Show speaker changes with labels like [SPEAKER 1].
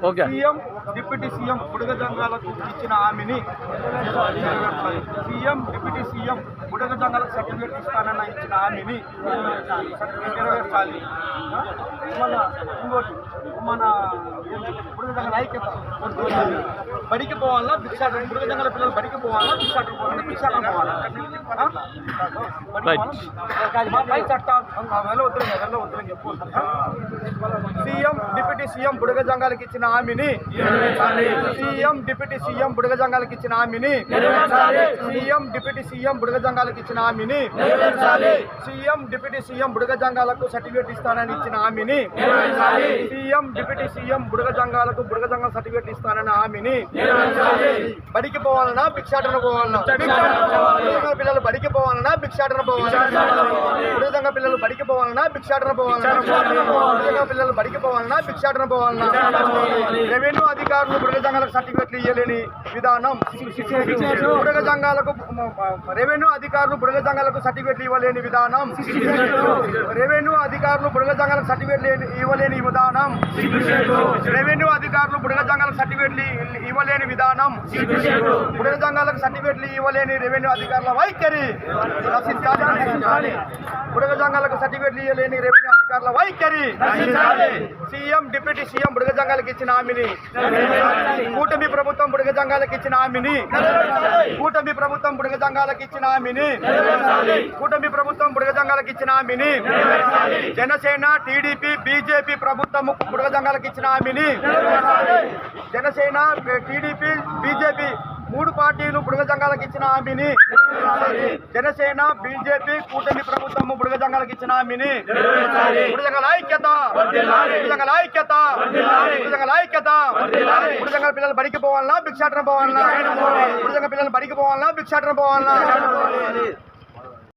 [SPEAKER 1] Okay.
[SPEAKER 2] CM deputy CM బుడగ జంగాలకు ఇచ్చిన హామీని సీఎం డిప్యూటీ సీఎం బుడగ జంగాలకు సర్టిఫికేట్ ఇస్తానన్న ఇచ్చిన హామీని నెరవేర్చాలి. మన ఇంకోటి మన బుడగ జంగల ఐక్యత బడికి పోవాలా భిక్షాటం, బుడగ జంగల పిల్లలు బడికి పోవాలా భిక్షాటం పోవాలా, భిక్షాటం పోవాలా చట్టాలు సీఎం డిప్యూటీ సీఎం బుడగ జంగాలకు ఇచ్చిన హామీని సీఎం డిప్యూటీ సీఎం బుడగ జంగాలకు ఇచ్చిన హామీని సీఎం డిప్యూటీ సీఎం బుడగ జంగాలకు ఇచ్చిన హామీని సీఎం డిప్యూటీ సీఎం బుడగ జంగాలకు సర్టిఫికేట్ ఇస్తానని ఇచ్చిన హామీని సీఎం డిప్యూటీ సీఎం బుడగ జంగాలకు బుడగ జంగాల సర్టిఫికేట్ ఇస్తానన్న హామీని బడికి పోవాలన్నా భిక్షాటన పోవాలన్నా పిల్లలు బడికి పోవాలన్నా భిక్షాటన పోవాలన్నా బుడగ జంగ పిల్లలు బడికి పోవాలన్నా భిక్షాటన పోవాలన్నా పిల్లలు బడికి పోవాలన్నా భిక్షాటన పోవాలన్నా రెవెన్యూ అధికారులు బుడగ జంగాలకు సర్టిఫికెట్లు ఇవ్వలేని విధానం బుడగ జంగాలకు రెవెన్యూ అధికారులు బుడగ జంగాలకు సర్టిఫికెట్లు ఇవ్వలేని విధానం రెవెన్యూ అధికారులు బుడగ జంగాలకు సర్టిఫికెట్లు ఇవ్వలేని విధానం రెవెన్యూ అధికారులు బుడగ జంగాలకు సర్టిఫికెట్లు ఇవ్వలేని విధానం బుడగ జంగాలకు సర్టిఫికెట్లు ఇవ్వలేని రెవెన్యూ అధికారుల వైఖరి బుడగ జంగాలకు సర్టిఫికెట్లు ఇవ్వలేని రెవెన్యూ అధికారుల వైఖరి సీఎం డిప్యూటీ సీఎం బుడగ జంగాలకు ఇచ్చిన హామీని కూటమి ప్రభుత్వం బుడగ జంగాలకు ఇచ్చిన హామీని కూటమి ప్రభుత్వం బుడగ జంగాలకు ఇచ్చిన హామీని కూటమి ప్రభుత్వం బుడగ జంగాలకు ఇచ్చిన హామీని జనసేన టీడీపీ బీజేపీ ప్రభుత్వం బుడగ జంగాలకు ఇచ్చిన హామీని జనసేన టీడీపీ బీజేపీ మూడు పార్టీలు బుడగ జంగాలకు ఇచ్చిన హామీని జనసేన బీజేపీ కూటమి ప్రభుత్వం బుడగ జంగాలకు ఇచ్చిన హామీని బుడగ జంగాల ఐక్యత బుడగ జంగాల ఐక్యత బుడగ జంగాల ఐక్యత బుడగ జంగాల పిల్లలు బడికి పోవాలన్నా భిక్షాటన పోవాలన్నా బుడగ జంగ పిల్లలు బడికి పోవాలన్నా భిక్షాటన పోవాలన్నా